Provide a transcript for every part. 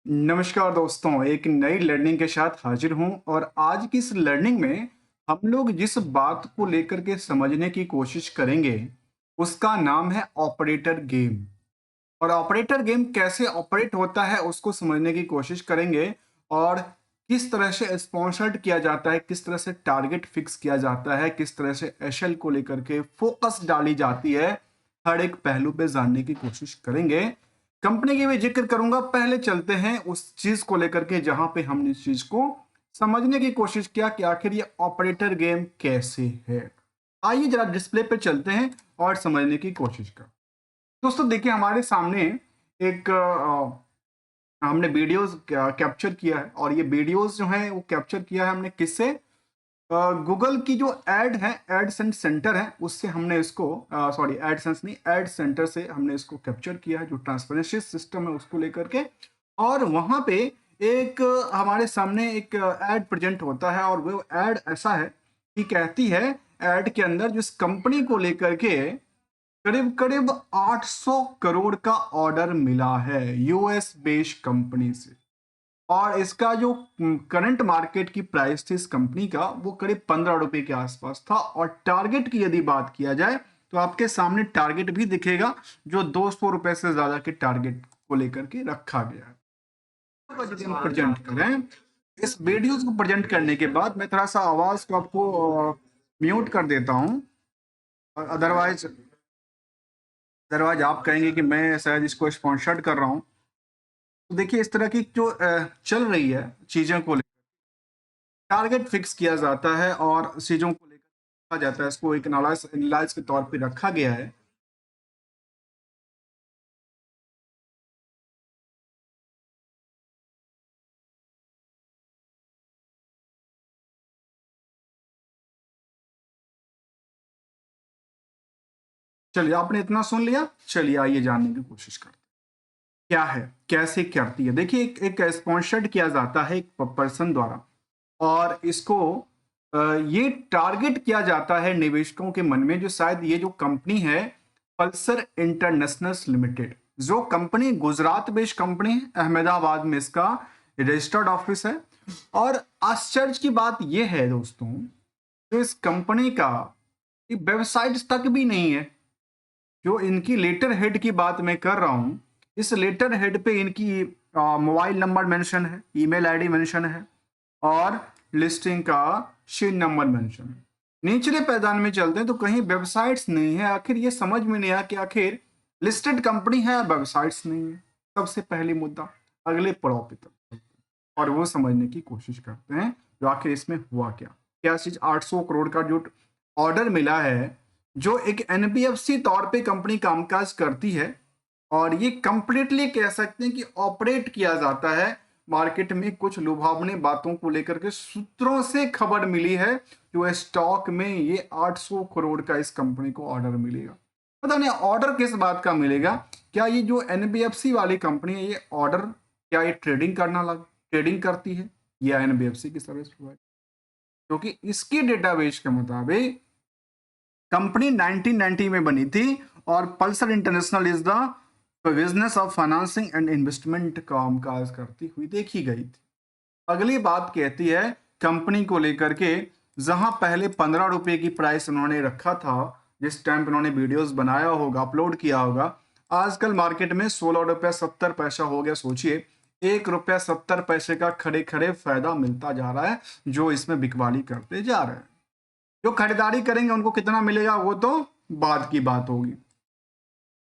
नमस्कार दोस्तों, एक नई लर्निंग के साथ हाजिर हूं और आज की इस लर्निंग में हम लोग जिस बात को लेकर के समझने की कोशिश करेंगे उसका नाम है ऑपरेटर गेम। और ऑपरेटर गेम कैसे ऑपरेट होता है उसको समझने की कोशिश करेंगे और किस तरह से स्पॉन्सर्ड किया जाता है, किस तरह से टारगेट फिक्स किया जाता है, किस तरह से एशल को लेकर के फोकस डाली जाती है, हर एक पहलू पे जानने की कोशिश करेंगे। कंपनी की भी जिक्र करूंगा, पहले चलते हैं उस चीज को लेकर के जहां पे हमने इस चीज को समझने की कोशिश किया कि आखिर ये ऑपरेटर गेम कैसे है। आइए जरा डिस्प्ले पे चलते हैं और समझने की कोशिश कर। दोस्तों देखिए, हमारे सामने एक हमने वीडियोस कैप्चर किया है और ये वीडियोस जो है वो कैप्चर किया है हमने किससे? गूगल की जो एड है, एडसेंस सेंटर है, उससे हमने इसको सॉरी एडसेंस नहीं, एड सेंटर से हमने इसको कैप्चर किया है, जो ट्रांसपेरेंसी सिस्टम है उसको लेकर के। और वहां पे एक हमारे सामने एक एड प्रेजेंट होता है और वो एड ऐसा है कि कहती है एड के अंदर जिस कंपनी को लेकर के करीब करीब 800 करोड़ का ऑर्डर मिला है यूएस बेस्ड कंपनी से। और इसका जो करंट मार्केट की प्राइस थी इस कंपनी का, वो करीब 15 रुपए के आसपास था। और टारगेट की यदि बात किया जाए तो आपके सामने टारगेट भी दिखेगा, जो 200 रुपए से ज्यादा के टारगेट को लेकर के रखा गया है। तो यदि हम प्रेजेंट करें, इस वीडियोस को प्रेजेंट करने के बाद मैं थोड़ा सा आवाज को आपको म्यूट कर देता हूं। और अदरवाइज अदरवाइज आप कहेंगे कि मैं शायद इसको स्पॉन्सर्ड कर रहा हूं। तो देखिए, इस तरह की जो चल रही है चीजों को, टारगेट फिक्स किया जाता है और चीजों को लेकर रखा जाता है, इसको एक एनालाइज के तौर पे रखा गया है। चलिए, आपने इतना सुन लिया, चलिए आइए जानने की कोशिश करते हैं क्या है, कैसे करती है। देखिए, एक स्पॉन्सर्ड किया जाता है एक पर्सन द्वारा और इसको ये टारगेट किया जाता है निवेशकों के मन में, जो शायद ये जो कंपनी है पल्सर इंटरनेशनल लिमिटेड, जो कंपनी गुजरात बेस्ड कंपनी है, अहमदाबाद में इसका रजिस्टर्ड ऑफिस है। और आश्चर्य की बात यह है दोस्तों, जो इस कंपनी का वेबसाइट तक भी नहीं है। जो इनकी लेटर हेड की बात मैं कर रहा हूं, इस लेटर हेड पे इनकी मोबाइल नंबर मेंशन है, ईमेल आईडी मेंशन है और लिस्टिंग का शेयर नंबर मेंशन है। निचले पैदान में चलते हैं तो कहीं वेबसाइट्स नहीं है। आखिर ये समझ में नहीं आया कि आखिर लिस्टेड कंपनी है, वेबसाइट्स नहीं है। सबसे पहली मुद्दा, अगले पड़ाव पे तक और वो समझने की कोशिश करते हैं जो आखिर इसमें हुआ क्या। क्या चीज 800 करोड़ का जो ऑर्डर मिला है, जो एक एनबीएफसी तौर पे कंपनी कामकाज करती है और ये कंप्लीटली कह सकते हैं कि ऑपरेट किया जाता है मार्केट में कुछ लुभावने बातों को लेकर के। सूत्रों से खबर मिली है जो स्टॉक में ये 800 करोड़ का इस कंपनी को ऑर्डर मिलेगा। पता नहीं ऑर्डर किस बात का मिलेगा। क्या ये जो एनबीएफसी वाली कंपनी है, ये ऑर्डर क्या ये ट्रेडिंग करती है या एनबीएफसी की सर्विस प्रोवाइड? क्योंकि इसकी डेटाबेस के मुताबिक कंपनी 1990 में बनी थी और Pulsar international is the business of financing and investment कामकाज करती हुई देखी गई थी। अगली बात कहती है कंपनी को लेकर के, जहां पहले 15 रुपए की प्राइस उन्होंने रखा था, जिस टाइम पे उन्होंने वीडियोस बनाया होगा, अपलोड किया होगा, आजकल मार्केट में 16 रुपया 70 पैसा हो गया। सोचिए, 1 रुपया 70 पैसे का खड़े खड़े फायदा मिलता जा रहा है जो इसमें बिकवाली करते जा रहे हैं। जो खरीदारी करेंगे उनको कितना मिलेगा वो तो बाद की बात होगी।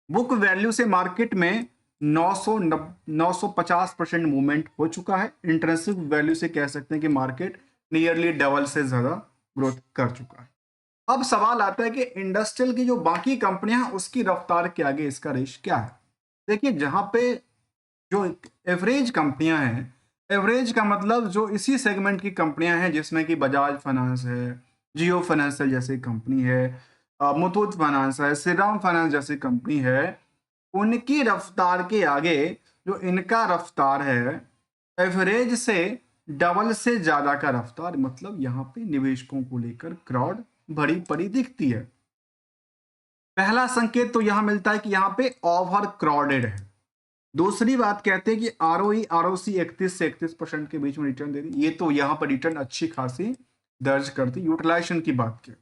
बुक वैल्यू से मार्केट में 950% मूवमेंट हो चुका है। इंट्रिंसिक वैल्यू से कह सकते हैं कि मार्केट नियरली डबल से ज्यादा ग्रोथ कर चुका है। अब सवाल आता है कि इंडस्ट्रियल की जो बाकी कंपनियां हैं उसकी रफ्तार के आगे इसका रेस क्या है। देखिए, जहां पे जो एवरेज कंपनियां हैं, एवरेज का मतलब जो इसी सेगमेंट की कंपनियां हैं जिसमें कि बजाज फाइनेंस है, जियो फाइनेंशियल जैसी कंपनी है, मुथूट फाइनेंस है, श्रीराम फाइनेंस जैसी कंपनी है, उनकी रफ्तार के आगे जो इनका रफ्तार है एवरेज से डबल से ज्यादा का रफ्तार, मतलब यहाँ पे निवेशकों को लेकर क्राउड भरी पड़ी दिखती है। पहला संकेत तो यहां मिलता है कि यहाँ पे ओवर क्राउडेड है। दूसरी बात कहते हैं कि आरओई आरओसी 31 से 31% के बीच में रिटर्न दे रही, ये तो यहाँ पर रिटर्न अच्छी खासी दर्ज करती। यूटिलाइजेशन की बात की,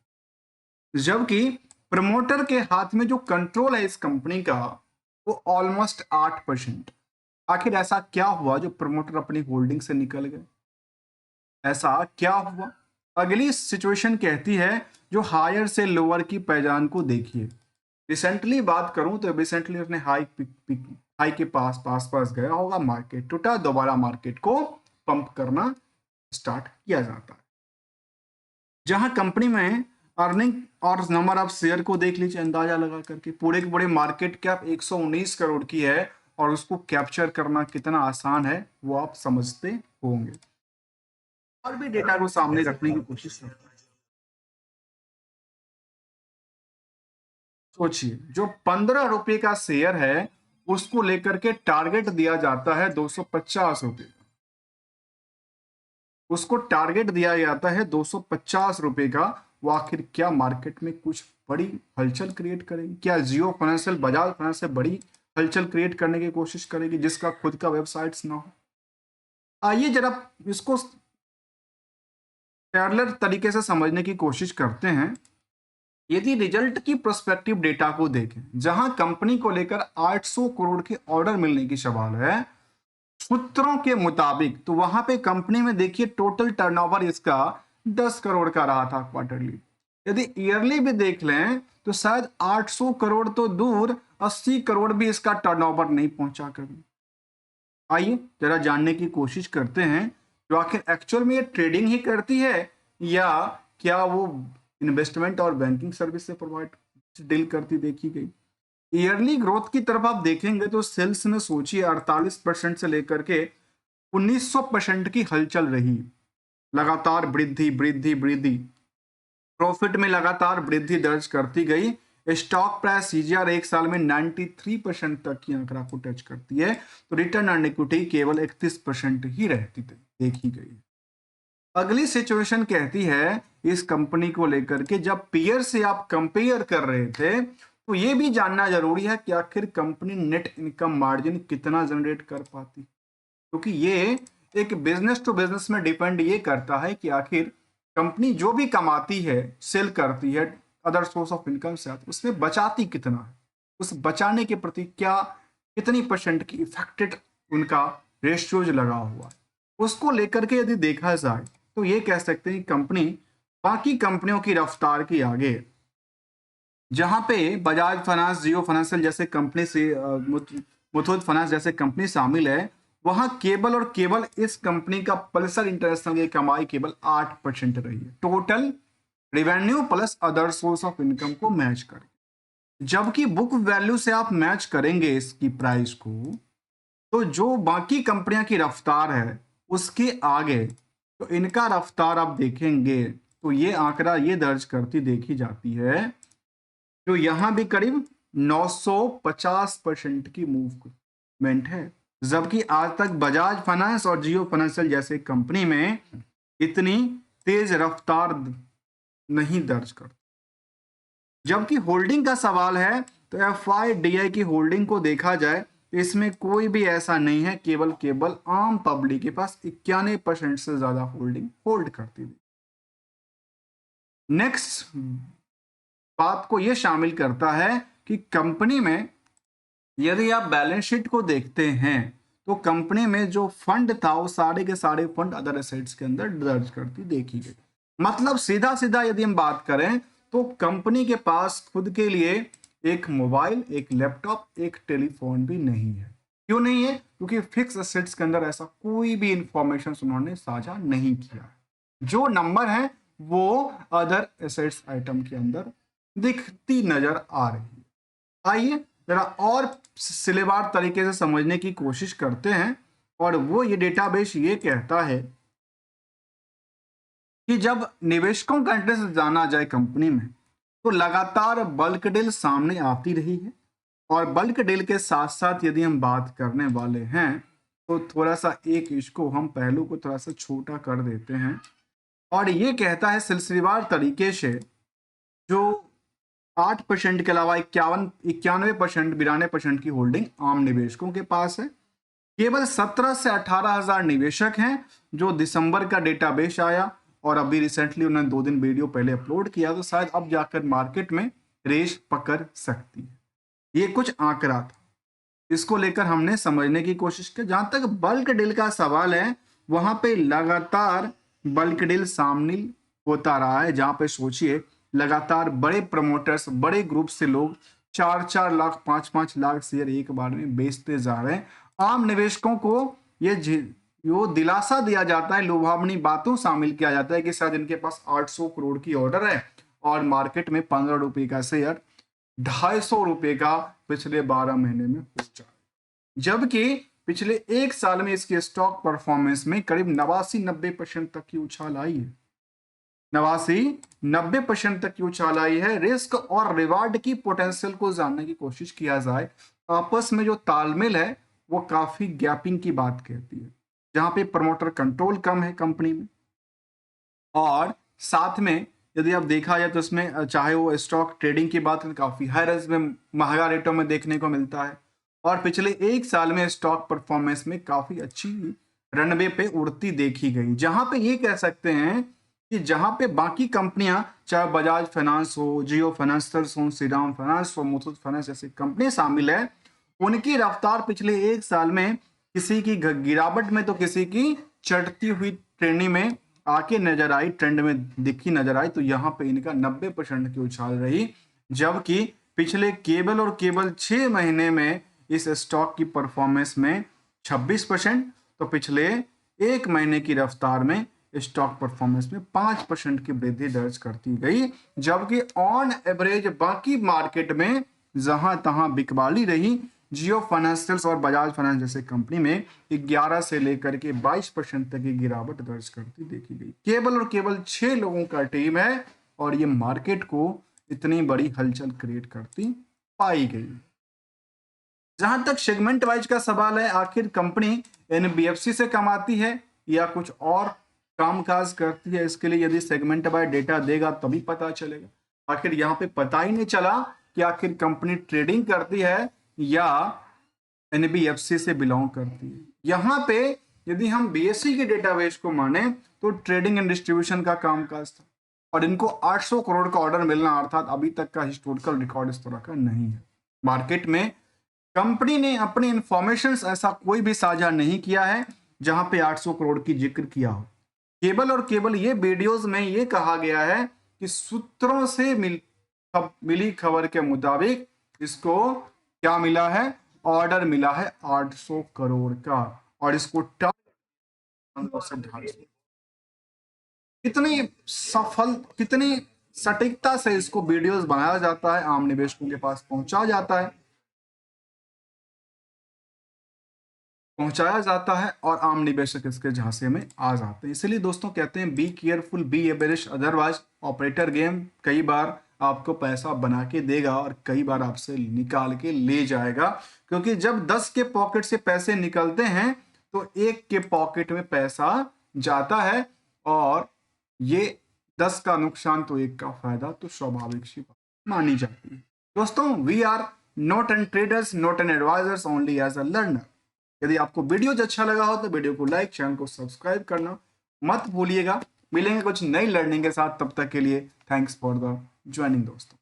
जबकि प्रमोटर के हाथ में जो कंट्रोल है इस कंपनी का वो ऑलमोस्ट 8%। आखिर ऐसा क्या हुआ जो प्रमोटर अपनी होल्डिंग से निकल गए, ऐसा क्या हुआ? अगली सिचुएशन कहती है जो हायर से लोअर की पहचान को देखिए। रिसेंटली बात करूं तो रिसेंटली उसने हाई के पास गया होगा, मार्केट टूटा, दोबारा मार्केट को पंप करना स्टार्ट किया जाता है। जहां कंपनी में अर्निंग और नंबर ऑफ शेयर को देख लीजिए अंदाजा लगा करके, पूरे के पूरे मार्केट कैप 119 करोड़ की है और उसको कैप्चर करना कितना आसान है वो आप समझते होंगे। और भी डेटा को सामने रखने की कोशिश करता है। सोचिए, जो 15 रुपए का शेयर है उसको लेकर के टारगेट दिया जाता है 250 रुपए का, उसको टारगेट दिया जाता है 250 रुपए का। वो आखिर क्या मार्केट में कुछ बड़ी हलचल क्रिएट करेगी? क्या जियो फाइनेंशियल, बजाज फाइनेंस से बड़ी हलचल क्रिएट करने की कोशिश करेगी जिसका खुद का वेबसाइट्स ना हो? आइए जरा इसको पैरेलल तरीके से समझने की कोशिश करते हैं। यदि रिजल्ट की प्रोस्पेक्टिव डेटा को देखें, जहां कंपनी को लेकर 800 करोड़ के ऑर्डर मिलने की सवाल है सूत्रों के मुताबिक, तो वहां पे कंपनी में देखिए टोटल टर्नओवर इसका 10 करोड़ का रहा था क्वार्टरली। यदि ईयरली भी देख लें तो शायद 800 करोड़ तो दूर 80 करोड़ भी इसका टर्नओवर नहीं पहुंचा कभी। आइए जरा जानने की कोशिश करते हैं जो आखिर एक्चुअल में ये ट्रेडिंग ही करती है या क्या वो इन्वेस्टमेंट और बैंकिंग सर्विस से प्रोवाइड डील करती देखी गई। ईयरली ग्रोथ की तरफ आप देखेंगे तो सेल्स में सोचिए 48% से लेकर के 1900% की हलचल रही, लगातार वृद्धि वृद्धि वृद्धि, प्रॉफिट में लगातार वृद्धि दर्ज करती गई। स्टॉक प्राइस सीजीआर एक साल में 93% तक की आंकड़ा को टच करती है, तो रिटर्न ऑन इक्विटी केवल 31% ही रहती थी देखी गई। अगली सिचुएशन कहती है इस कंपनी को लेकर के, जब पीयर से आप कंपेयर कर रहे थे तो ये भी जानना जरूरी है कि आखिर कंपनी नेट इनकम मार्जिन कितना जनरेट कर पाती, क्योंकि ये एक बिजनेस टू बिजनेस में डिपेंड ये करता है कि आखिर कंपनी जो भी कमाती है, सेल करती है अदर सोर्स ऑफ इनकम से, उसमें बचाती कितना है, उस बचाने के प्रति क्या कितनी परसेंट की इफेक्टेड उनका रेशियोज लगा हुआ है, उसको लेकर के यदि देखा जाए तो ये कह सकते हैं कंपनी बाकी कंपनियों की रफ्तार के आगे, जहां पे बजाज फाइनेंस, जियो फाइनेंशियल जैसे कंपनी से मुथूट फाइनेंस जैसे कंपनी शामिल है, वहां केवल और केवल इस कंपनी का पल्सर इंटरनेशनल की कमाई केवल 8% रही है total revenue plus other source of income को मैच करके। जबकि बुक वैल्यू से आप मैच करेंगे इसकी प्राइस को, तो जो बाकी कंपनियों की रफ्तार है उसके आगे तो इनका रफ्तार आप देखेंगे तो ये आंकड़ा ये दर्ज करती देखी जाती है जो यहां भी करीब 950% की मूवमेंट है, जबकि आज तक बजाज फाइनेंस और जियो फाइनेंशियल जैसे कंपनी में इतनी तेज रफ्तार नहीं दर्ज कर। जबकि होल्डिंग का सवाल है तो एफआईडीआई की होल्डिंग को देखा जाए तो इसमें कोई भी ऐसा नहीं है, केवल केवल आम पब्लिक के पास 91% से ज्यादा होल्डिंग होल्ड करती थी। नेक्स्ट बात को यह शामिल करता है कि कंपनी में यदि आप बैलेंस शीट को देखते हैं तो कंपनी में जो फंड था वो सारे के सारे फंड अदर एसेट्स के अंदर दर्ज करती देखी गई। मतलब सीधा सीधा यदि हम बात करें तो कंपनी के पास खुद के लिए एक मोबाइल, एक लैपटॉप, एक टेलीफोन भी नहीं है। क्यों नहीं है? क्योंकि फिक्स एसेट्स के अंदर ऐसा कोई भी इंफॉर्मेशन उन्होंने साझा नहीं किया। जो नंबर है वो अदर एसेट्स आइटम के अंदर दिखती नजर आ रही है। आइए जरा और सिलेबार तरीके से समझने की कोशिश करते हैं, और वो ये डेटाबेस ये कहता है कि जब निवेशकों का इंटरेस्ट जाना जाए कंपनी में तो लगातार बल्क डील सामने आती रही है, और बल्क डील के साथ साथ यदि हम बात करने वाले हैं तो थोड़ा सा एक इसको हम पहलू को थोड़ा सा छोटा कर देते हैं, और ये कहता है सिलसिलेवार तरीके से जो 8% के अलावा 91% की होल्डिंग आम निवेशकों के पास है। केवल 17 से 18,000 निवेशक हैं, जो दिसंबर का डेटाबेस आया और अभी रिसेंटली उन्होंने 2 दिन वीडियो पहले अपलोड किया, तो शायद अब जाकर मार्केट में रेस पकड़ सकती है। ये कुछ आंकड़ा था, इसको लेकर हमने समझने की कोशिश की। जहां तक बल्क डील का सवाल है, वहां पे लगातार बल्क डील शामिल होता रहा है, जहां पे सोचिए लगातार बड़े प्रमोटर्स, बड़े ग्रुप से लोग 4-4 लाख 5-5 लाख शेयर एक बार में बेचते जा रहे हैं। आम निवेशकों को ये दिलासा दिया जाता है, लुभावनी बातों शामिल किया जाता है कि शायद इनके पास 800 करोड़ की ऑर्डर है और मार्केट में 15 रुपए का शेयर 250 रुपए का पिछले 12 महीने में पहुंचा, जबकि पिछले एक साल में इसके स्टॉक परफॉर्मेंस में करीब 89-90% तक की उछाल आई है। 89-90% तक की उछाल आई है। रिस्क और रिवार्ड की पोटेंशियल को जानने की कोशिश किया जाए, आपस में जो तालमेल है वो काफी गैपिंग की बात कहती है, जहां पे प्रमोटर कंट्रोल कम है कंपनी में, और साथ में यदि आप देखा जाए तो इसमें चाहे वो स्टॉक ट्रेडिंग की बात करें, काफी हाई रेंज में महंगा रेटों में देखने को मिलता है, और पिछले एक साल में स्टॉक परफॉर्मेंस में काफी अच्छी रनवे पे उड़ती देखी गई, जहां पे ये कह सकते हैं कि जहां पे बाकी कंपनियां, चाहे बजाज फाइनेंस हो, जियो फाइनेंसर्स हो, श्रीराम फाइनेंस हो, मुथूट फाइनेंस जैसी कंपनी शामिल है, उनकी रफ्तार पिछले एक साल में किसी की गिरावट में तो किसी की चढ़ती हुई ट्रेंड में आके नजर आई, ट्रेंड में दिखी नजर आई, तो यहाँ पे इनका 90% की उछाल रही, जबकि पिछले केवल और केवल 6 महीने में इस स्टॉक की परफॉर्मेंस में 26%, तो पिछले एक महीने की रफ्तार में स्टॉक परफॉर्मेंस में 5% की वृद्धि दर्ज करती गई, जबकि ऑन एवरेज बाकी मार्केट में जहां तहां बिकवाली रही, जियो फाइनेंशियल्स और बजाज फाइनेंस जैसे कंपनी में 11 से लेकर के 22% तक की गिरावट दर्ज करती देखी गई। केवल और केवल 6 लोगों का टीम है और ये मार्केट को इतनी बड़ी हलचल क्रिएट करती पाई गई। जहां तक सेगमेंट वाइज का सवाल है, आखिर कंपनी एनबीएफसी से कमाती है या कुछ और कामकाज करती है, इसके लिए यदि सेगमेंट वाइज डेटा देगा तभी पता चलेगा। आखिर यहाँ पे पता ही नहीं चला कि आखिर कंपनी ट्रेडिंग करती है या एनबीएफसी से बिलोंग करती है। यहाँ पे यदि हम बीएसई के डेटाबेस को माने तो ट्रेडिंग एंड डिस्ट्रीब्यूशन का कामकाज था और इनको 800 करोड़ का ऑर्डर मिलना, अर्थात अभी तक का हिस्टोरिकल रिकॉर्ड इस तरह का नहीं है। मार्केट में कंपनी ने अपने इंफॉर्मेशन ऐसा कोई भी साझा नहीं किया है जहां पे 800 करोड़ की जिक्र किया हो। केवल और केवल ये वीडियोस में ये कहा गया है कि सूत्रों से मिली खबर के मुताबिक इसको क्या मिला है, ऑर्डर मिला है 800 करोड़ का, और इसको कितनी सफल, कितनी सटीकता से इसको वीडियोस बनाया जाता है, आम निवेशकों के पास पहुंचाया जाता है और आम निवेशक इसके झांसे में आ जाते हैं। इसलिए दोस्तों कहते हैं बी केयरफुल, बी एबेरिश, अदरवाइज ऑपरेटर गेम कई बार आपको पैसा बना के देगा और कई बार आपसे निकाल के ले जाएगा, क्योंकि जब 10 के पॉकेट से पैसे निकलते हैं तो एक के पॉकेट में पैसा जाता है, और ये 10 का नुकसान तो एक का फायदा, तो स्वाभाविक सी बात मानी जाती है। दोस्तों, we are not an traders, not an advisers, only as a learner. यदि आपको वीडियो अच्छा लगा हो तो वीडियो को लाइक, चैनल को सब्सक्राइब करना मत भूलिएगा। मिलेंगे कुछ नई लर्निंग के साथ, तब तक के लिए थैंक्स फॉर द ज्वाइनिंग दोस्तों।